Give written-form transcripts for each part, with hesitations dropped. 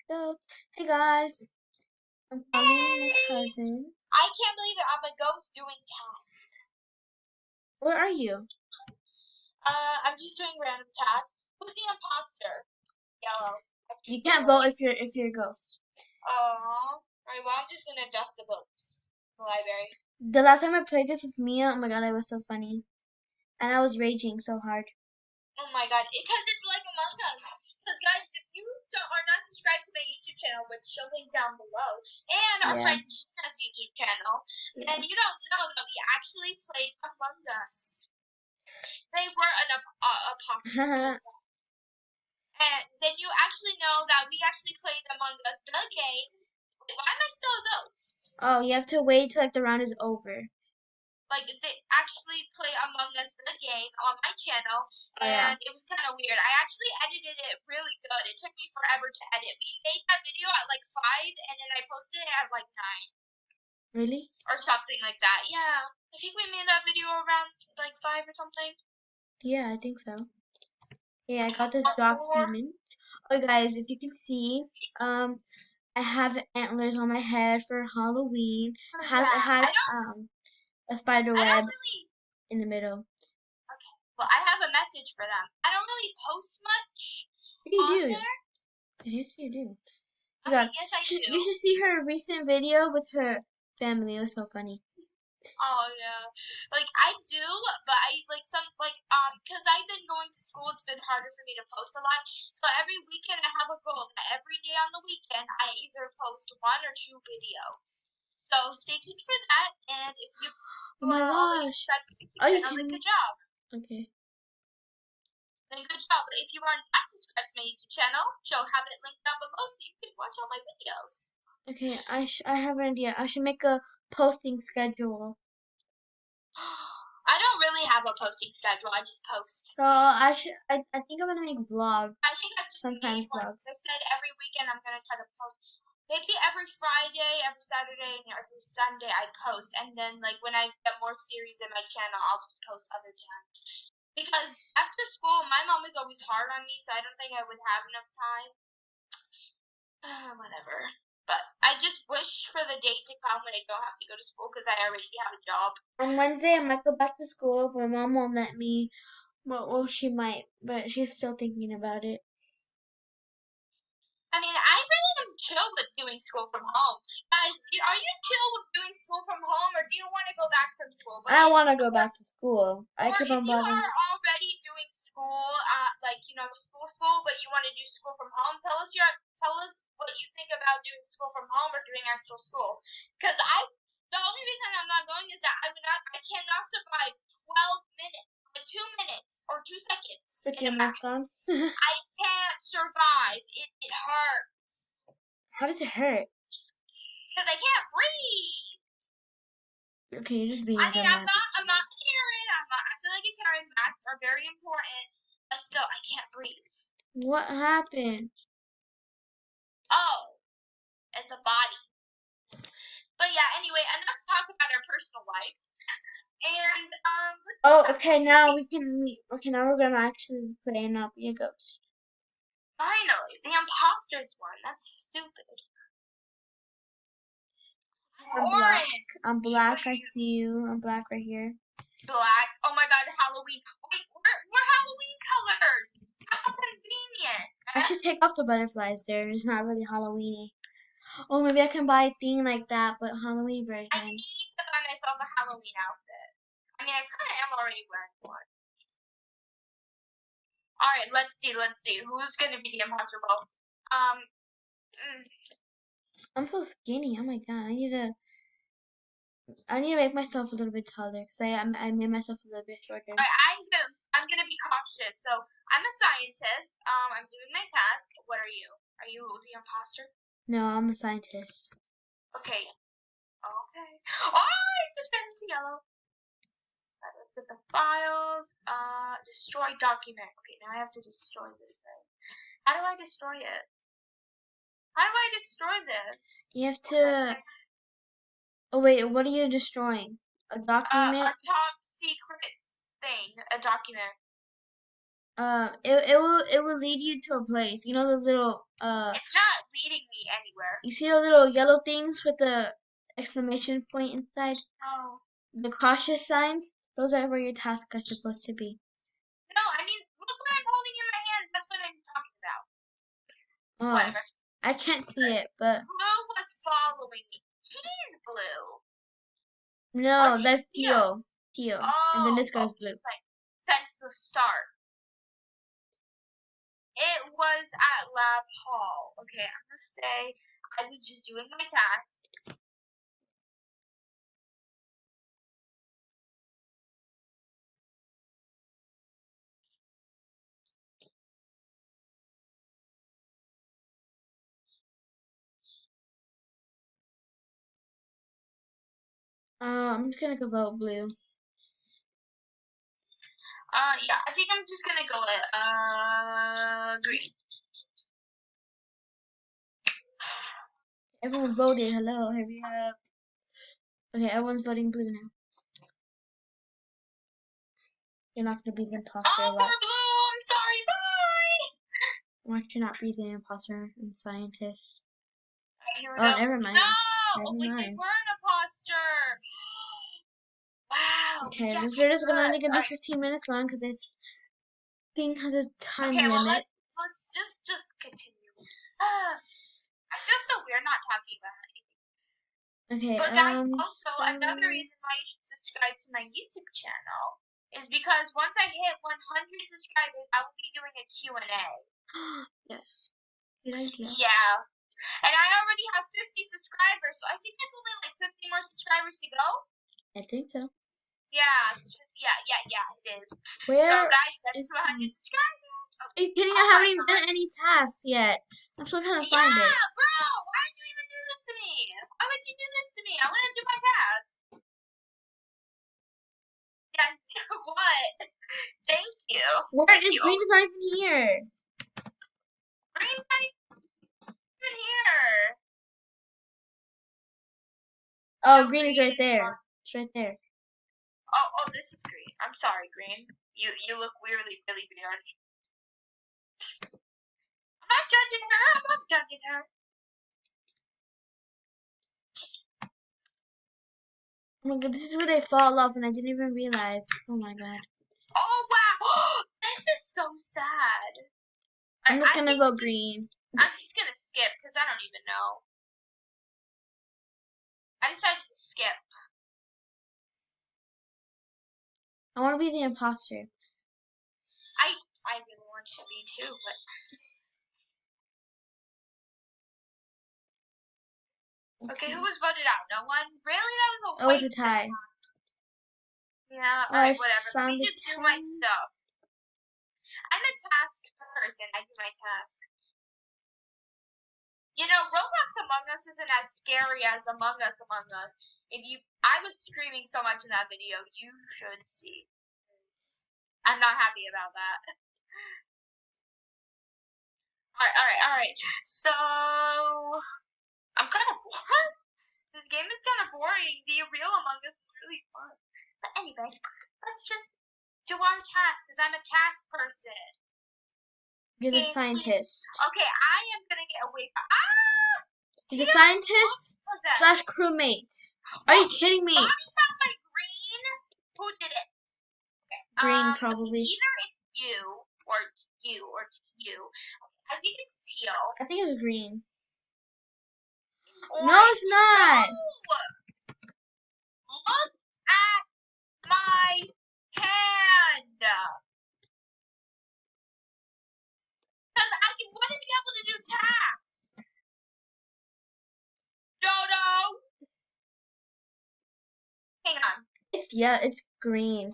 Go. Hey guys, I'm calling my Hey! cousin. I can't believe it. I'm a ghost doing task. Where are you? I'm just doing random tasks. Who's the imposter? Yellow. I choose You can't yellow. vote if you're a ghost. Oh. Alright, well, I'm just gonna dust the books. The library. The last time I played this with Mia, oh my god, it was so funny, and I was raging so hard. Oh my god. Because it's like Among Us. Because, guys, if you are not subscribed to my YouTube channel, which she'll link down below, and our Yeah. friend Gina's YouTube channel, Yeah. then you don't know that we actually played Among Us. They were an apocalypse. And then you actually know that we actually played Among Us the game. Wait, why am I still a ghost? Oh, you have to wait till like the round is over. Like they actually play Among Us the game on my channel, Oh yeah. and it was kind of weird. I actually edited it really good. It took me forever to edit. We made that video at like 5, and then I posted it at like 9 Really? or something like that. Yeah, I think we made that video around like 5 or something. Yeah, I think so. Yeah, I got the Or 4. document. Oh guys, if you can see, I have antlers on my head for Halloween. Oh, It yeah, has a spider I don't web really. in the middle. Okay. Well, I have a message for them. I don't really post much You on do. there. Yes, you do. You Okay, got. yes, I do. You should see her recent video with her family. It was so funny. Oh yeah, like I do, but I like because I've been going to school. It's been harder for me to post a lot. So every weekend I have a goal that every day on the weekend I either post 1 or 2 videos. So stay tuned for that. And if you Oh my are already gosh. subscribed to the YouTube Are you channel, then kidding me? good job. Okay. Then good job. But if you are not subscribed to my YouTube channel, she'll have it linked down below so you can watch all my videos. Okay. I have an idea. I should make a posting schedule. I don't really have a posting schedule. I just post. So I think I'm gonna make vlogs. I think I just made Sometimes one. I vlogs. said every weekend I'm gonna try to post. Maybe every Friday, every Saturday, and every Sunday I post. And then like when I get more series in my channel, I'll just post other times. Because after school, my mom is always hard on me, so I don't think I would have enough time. Whatever. But I just wish for the day to come when I don't have to go to school because I already have a job. On Wednesday I might go back to school, but my mom won't let me. Well, she might, but she's still thinking about it. I mean, I really am chill with doing school from home. Guys, are you chill with doing school from home, or do you want to go back from school? But I want to go back to school. I or keep if on you bothering. are already doing school, like school, but you want to do school from home, tell us what you think about doing school from home or doing actual school. Because the only reason I'm not going is that I cannot survive 12 minutes, like 2 minutes or 2 seconds With in your a mask mask. on. I can't survive. It hurts How does it hurt? because I can't breathe. Okay, you're just I being mean, dramatic. I'm not Karen. I'm not acting like a Karen. Masks are very important, but still, I can't breathe. What happened? Oh, it's a body. But yeah, anyway, enough talk about our personal life. And Oh, okay. Now we can meet. Okay, now we're gonna actually play and not be a ghost. finally, the imposters one. That's stupid. I'm black. Orange. I'm What black. are I you? see you. I'm black right here. Black. Oh my God, Halloween. Wait, we're Halloween colors. How convenient. I should take off the butterflies there. It's not really Halloweeny. Oh, maybe I can buy a thing like that, but Halloween I version. need to buy myself a Halloween outfit. I mean, I kind of am already wearing one. All right, let's see. Who's gonna be the imposter? Well, um, I'm so skinny. Oh my god. I need to make myself a little bit taller because I made myself a little bit shorter. I'm gonna be cautious. So I'm a scientist. I'm doing my task. What are you? Are you the imposter? No, I'm a scientist. Okay. Okay. Oh, I just turned into yellow. Alright, let's get the files. Destroy document. Okay, now I have to destroy this thing. How do I destroy it? How do I destroy this? You have to. Oh wait, what are you destroying? A A document? top secret thing. A document. it will lead you to a place. You know those little It's not leading me anywhere. you see those little yellow things with the exclamation point inside? Oh. The cautious signs? Those are where your tasks are supposed to be. No, I mean, look what I'm holding in my hand. That's what I'm talking about. Oh, Whatever. I can't see it, but Blue was following me. He's blue. Or no, is he that's teal? teal, and then Oh, this girl's blue. okay. Since the start. It was at lab hall. Okay, I'm gonna say I was just doing my tasks. I'm just gonna go vote blue. Yeah, I think I'm just gonna go with green. Everyone voted. Hello, hurry up. Okay, everyone's voting blue now. You're not gonna be the imposter. Oh, poor blue. I'm sorry. Bye. Watch you not be the imposter and scientist. Alright, here we Oh, go. never mind. No! Never Oh, wait, they mind. were an imposter. Wow. Okay, Yes, this I video is could. only gonna be Alright. 15 minutes long because this thing has a time Okay, well, limit. let's just continue. I feel so weird not talking about it. Okay, But guys, also so another reason why you should subscribe to my YouTube channel is because once I hit 100 subscribers, I will be doing a Q&A. yes, good idea. Yeah. And I already have 50 subscribers, so I think that's only like 50 more subscribers to go. I think so. Yeah, it is. Where so guys, that's is 200 subscribers. Are you kidding? Oh I my haven't even god. done any tasks yet. I'm still trying to find it. Yeah, bro, why did you even do this to me? Why would you do this to me? I want to do my task. Yes, what? Thank you. Where Thank is you. green? Is not even here. Green's not even here. Oh, No, green is right there. gone. It's right there. Oh, this is green. I'm sorry, green. You look weirdly really weird. I'm not judging her. I'm not judging her. Oh my god, this is where they fall off and I didn't even realize. Oh my god. Oh wow, this is so sad. I'm just I gonna think go green. I'm just gonna skip because I don't even know. I decided to skip. I want to be the imposter. I really want to be too, but okay, who was voted out? No one? Really? That was a Oh, it's waste a tie. Yeah, Oh, I alright, whatever. Let me found the just do my task. stuff. I'm a task person. I do my task. You know, Roblox Among Us isn't as scary as Among Us Among Us. I was screaming so much in that video. You should see. I'm not happy about that. Alright. So, I'm kind of bored. This game is kind of boring. The real Among Us is really fun. But anyway, let's just do our task because I'm a task person. You're the scientist. Okay, I am gonna get away from. You're the scientist slash crewmate. Are you kidding me? Mommy's not my green. Who did it? Okay. Green, probably. Either it's you or it's you or it's you. I think it's teal. I think it's green. Or No, it's not. No. Look at my hand. Because I wouldn't be able to do tasks. Dodo. Hang on. It's green.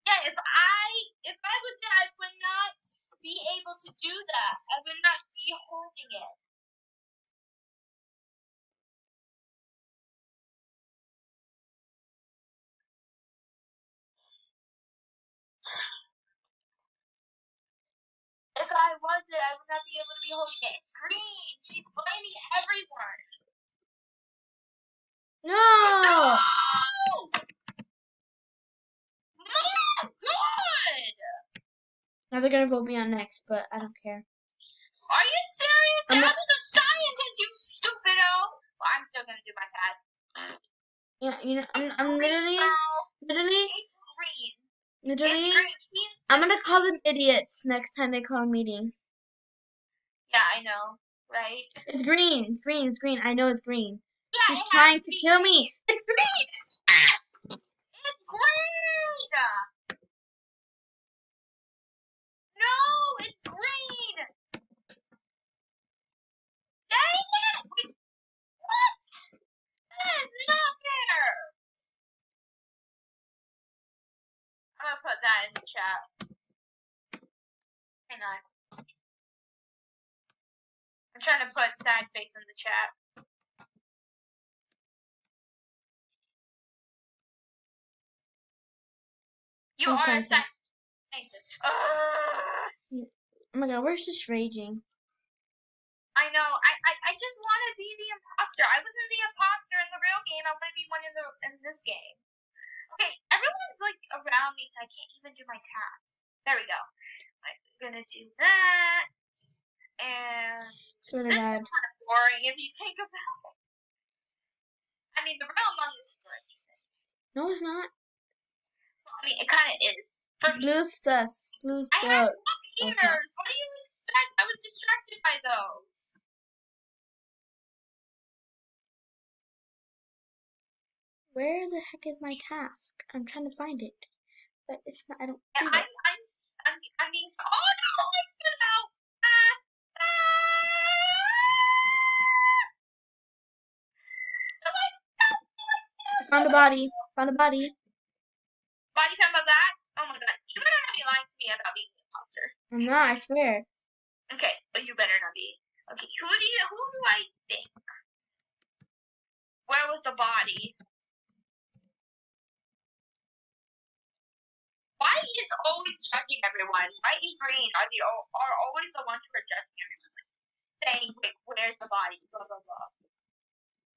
Yeah, if I was there, I would not be able to do that. I would not be holding it. If I wasn't, I would not be able to be holding it. It's green. She's blaming everyone. No! No! My God! Now they're gonna vote me on next, but I don't care. Are you serious? I'm That not, was a scientist, you stupido! Well, I'm still gonna do my task. yeah, you know, It's I'm green, girl. literally, It's green. It's literally, green. She's I'm just gonna call them idiots next time they call a meeting. yeah, I know, right? It's green, it's green, it's green. I know it's green. Yeah, She's it has trying to to be kill green. me. It's green! It's green! No, it's green! Dang it! Wait, what? That is not fair! I'm gonna put that in the chat. Hang on. I'm trying to put sad face in the chat. You No are a sad scientist. face. Oh my god, we're just raging. I know. I just want to be the imposter. I wasn't the imposter in the real game. I want to be one in this game. Okay, everyone's like around me, so I can't even do my tasks. There we go. I'm gonna do that, and Swear to this God. is kind of boring if you think about it. I mean, the real Among Us is boring. No, it's not. Well, I mean, it kind of is for me. Blue sus. Blue I have sus. up ears. What do you expect? I was distracted by those. Where the heck is my task? I'm trying to find it, but it's not. I don't Yeah, see it. I'm being so. Oh no! Lights went out. Ah, ah! The lights went out. The lights went out. I found a body. Found a body. Body cam of that? Oh my god. You better not be lying to me about being the imposter. I'm not. I swear. Okay, but you better not be. Okay, who do I think? Where was the body? White is always judging everyone. White and green are always the ones who are judging everyone. Like, saying, wait, where's the body? Blah blah blah.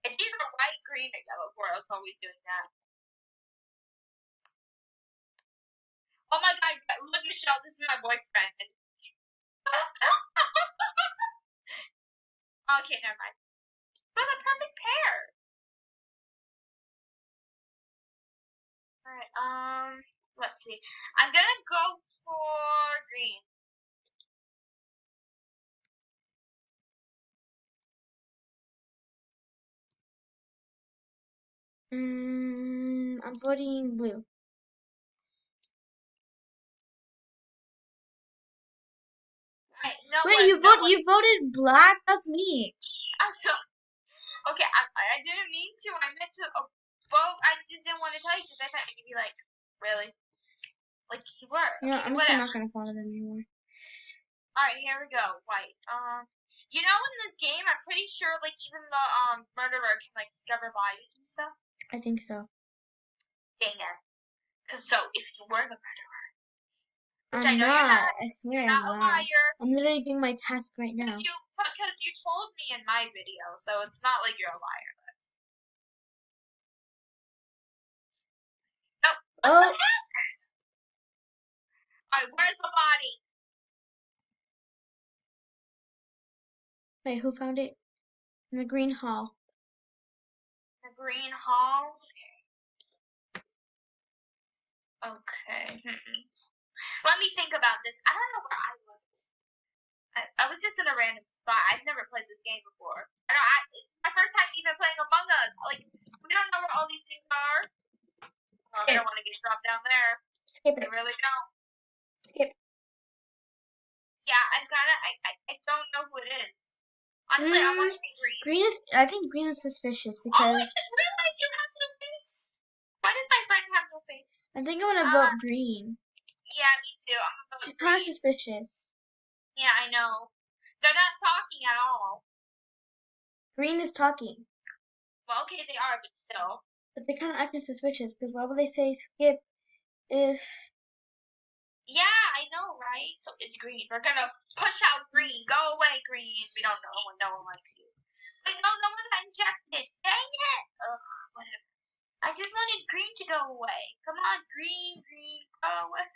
It's either white, green, or yellow. Is always doing that. Oh my god, look, Michelle, this is my boyfriend. Okay, never mind. We're the perfect pair. Alright, let's see. I'm gonna go for green. I'm voting blue. Right, no Wait, one, no one. you voted black? That's me. I'm so okay. I didn't mean to. I meant to vote. I just didn't want to tell you because I thought you'd be like, really, like you were. Yeah, Okay, I'm just whatever. not gonna follow them anymore. All right, here we go. White. You know, in this game, I'm pretty sure like even the murderer can like discover bodies and stuff. I think so. Dang it. Cause so if you were the murderer, which I'm I know not. you're not. I swear You're I'm not a not. liar. I'm literally doing my task right now. Because you told me in my video, so it's not like you're a liar. No. What Oh. the heck? Alright, where's the body? Wait, who found it? In the green hall. The green hall. Okay. Let me think about this. I don't know where I was. I was just in a random spot. I've never played this game before. It's my first time even playing Among Us. Like, we don't know where all these things are. Oh, I don't want to get dropped down there. Skip I it. really don't. Skip. Yeah, I don't know who it is. Honestly, I want to say green. I think green is suspicious Oh, I because just realized you have no face. Why does my friend have no face? I think I'm gonna vote green. Yeah, me too. I'm gonna vote She's green. kind of suspicious. Yeah, I know. They're not talking at all. Green is talking. Well, okay, they are, but still. But they're kind of acting suspicious because why would they say skip if... Yeah, I know, right? So it's green. We're gonna push out green. Go away, green. We don't know when no one likes you. Wait, no, no one got injected. Dang it. Ugh, whatever. I just wanted green to go away. Come on, green, green, go away.